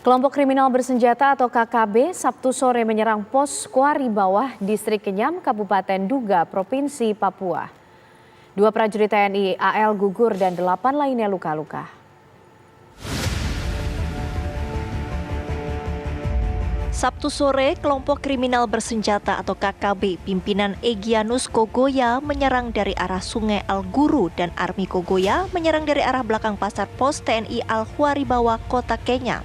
Kelompok kriminal bersenjata atau KKB Sabtu sore menyerang pos Kuari Bawah, Distrik Kenyam, Kabupaten Duga, Provinsi Papua. 2 prajurit TNI AL gugur dan 8 lainnya luka-luka. Sabtu sore, kelompok kriminal bersenjata atau KKB pimpinan Egyanus Kogoya menyerang dari arah Sungai Al-Guru dan Army Kogoya menyerang dari arah belakang pasar pos TNI Al-Kuari Bawah, Kota Kenyam.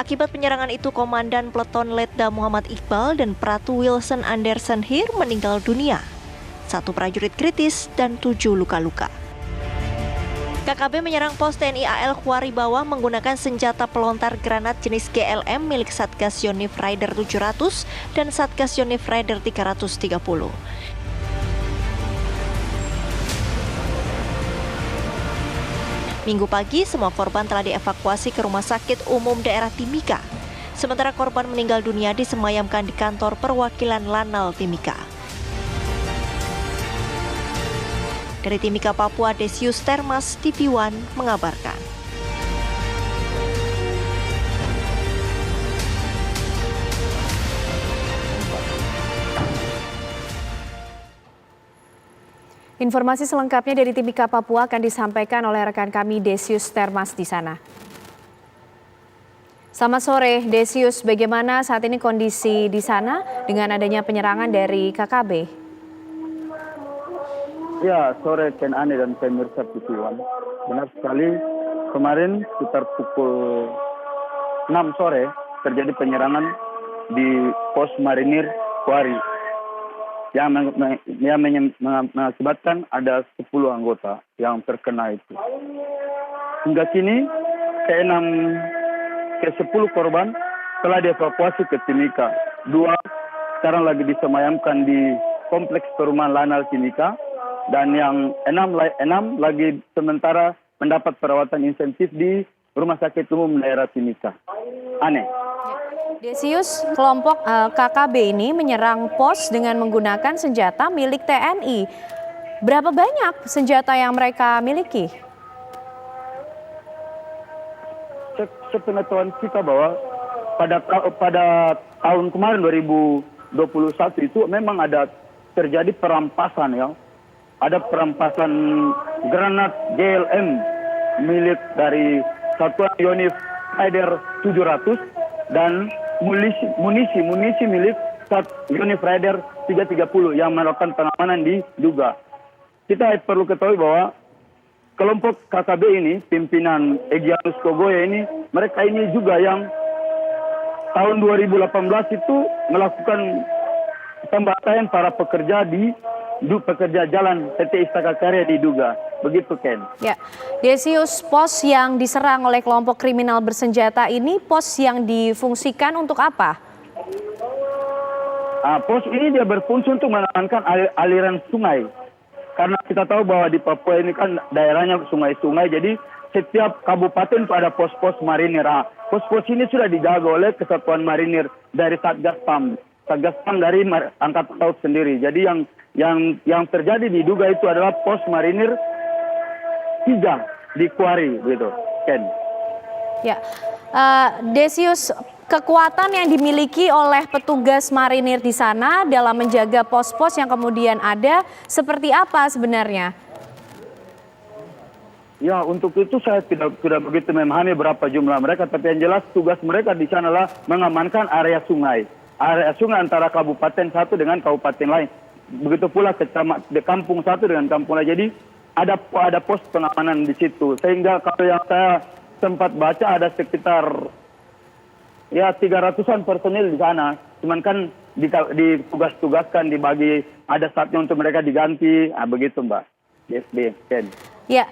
Akibat penyerangan itu, Komandan Peleton Letda Muhammad Iqbal dan Pratu Wilson Anderson Hir meninggal dunia. 1 prajurit kritis dan 7 luka-luka. KKB menyerang pos TNI AL Kuari Bawah menggunakan senjata pelontar granat jenis GLM milik Satgas Yonif Rider 700 dan Satgas Yonif Rider 330. Minggu pagi, semua korban telah dievakuasi ke Rumah Sakit Umum Daerah Timika. Sementara korban meninggal dunia disemayamkan di kantor perwakilan Lanal Timika. Dari Timika, Papua, Desius Termas, TV One mengabarkan. Informasi selengkapnya dari Timika, Papua akan disampaikan oleh rekan kami Desius Termas di sana. Selamat sore, Desius. Bagaimana saat ini kondisi di sana dengan adanya penyerangan dari KKB? Ya, sore Ken Ane dan pemirsa TV One. Benar sekali, kemarin sekitar pukul 6 sore terjadi penyerangan di pos marinir Kuari yang mengakibatkan ada 10 anggota yang terkena itu. Hingga kini ke-10 korban telah dievakuasi ke Timika. 2 sekarang lagi disemayamkan di kompleks perumahan Lanal Timika dan yang 6 lagi sementara mendapat perawatan intensif di Rumah Sakit Umum Daerah Timika. Aneh. Desius, kelompok KKB ini menyerang pos dengan menggunakan senjata milik TNI. Berapa banyak senjata yang mereka miliki? Sepengetahuan kita bahwa pada tahun kemarin 2021 itu memang ada terjadi perampasan ya. Ada perampasan granat GLM milik dari Satuan Yonif Rider 700 dan munisi milik Yonif Rider 330 yang melakukan pengamanan di Duga. Kita perlu ketahui bahwa kelompok KKB ini, pimpinan Egyanus Kogoya ini, mereka ini juga yang tahun 2018 itu melakukan pembantaian para pekerja pekerja jalan PT Istaka Karya di Duga. Begitu, Ken. Ya, Desius, pos yang diserang oleh kelompok kriminal bersenjata ini pos yang difungsikan untuk apa? Pos ini dia berfungsi untuk mengamankan aliran sungai. Karena kita tahu bahwa di Papua ini kan daerahnya sungai-sungai, jadi setiap kabupaten itu ada pos-pos marinir. Pos-pos ini sudah dijaga oleh Kesatuan Marinir dari Satgas PAM dari Angkatan Laut sendiri. Jadi yang terjadi di Duga itu adalah pos marinir 3 di Kuari, gitu, Ken. Ya, Desius, kekuatan yang dimiliki oleh petugas marinir di sana dalam menjaga pos-pos yang kemudian ada seperti apa sebenarnya? Ya, untuk itu saya tidak begitu memahami berapa jumlah mereka, tapi yang jelas tugas mereka di sana adalah mengamankan area sungai antara kabupaten satu dengan kabupaten lain. Begitu pula kampung satu dengan kampung lain. Jadi ada pos pengamanan di situ. Sehingga kalau yang saya sempat baca ada sekitar 300-an personil di sana. Cuman kan ditugas-tugaskan, dibagi, ada saatnya untuk mereka diganti. Begitu, Mbak. Ken. Ya,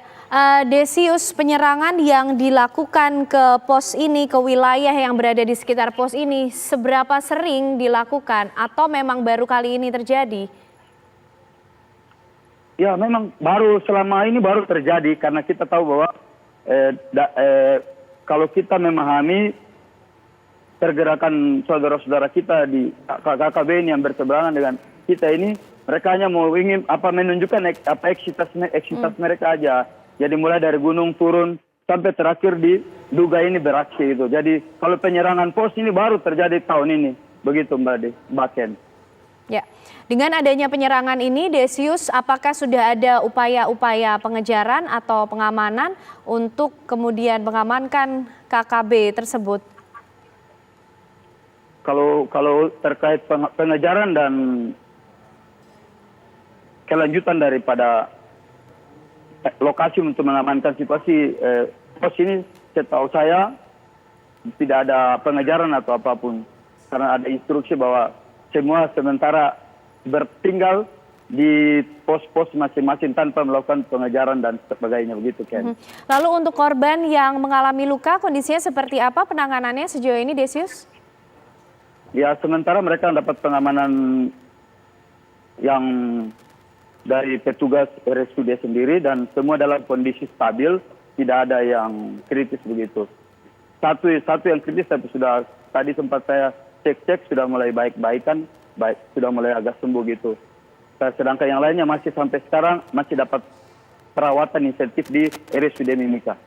Desius, penyerangan yang dilakukan ke pos ini, ke wilayah yang berada di sekitar pos ini, seberapa sering dilakukan atau memang baru kali ini terjadi? Ya, memang selama ini baru terjadi karena kita tahu bahwa kalau kita memahami pergerakan saudara-saudara kita di KKB ini yang berseberangan dengan kita ini, mereka hanya ingin menunjukkan eksitas mereka aja. Jadi mulai dari gunung turun sampai terakhir diduga ini beraksi itu. Jadi kalau penyerangan pos ini baru terjadi tahun ini, begitu Mbak Ken. Ya, dengan adanya penyerangan ini, Desius, apakah sudah ada upaya-upaya pengejaran atau pengamanan untuk kemudian mengamankan KKB tersebut? Kalau terkait pengejaran dan kelanjutan daripada lokasi untuk mengamankan situasi pos ini, setahu saya tidak ada pengejaran atau apapun, karena ada instruksi bahwa semua sementara bertinggal di pos-pos masing-masing tanpa melakukan pengejaran dan sebagainya, begitu Ken. Lalu untuk korban yang mengalami luka, kondisinya seperti apa penanganannya sejauh ini, Desius? Ya, sementara mereka dapat pengamanan yang dari petugas RSUD sendiri dan semua dalam kondisi stabil, tidak ada yang kritis begitu. Satu yang kritis tapi sudah tadi sempat saya cek sudah mulai baik-baikan, sudah mulai agak sembuh gitu. Sedangkan yang lainnya masih sampai sekarang masih dapat perawatan intensif di RSUD Mimika.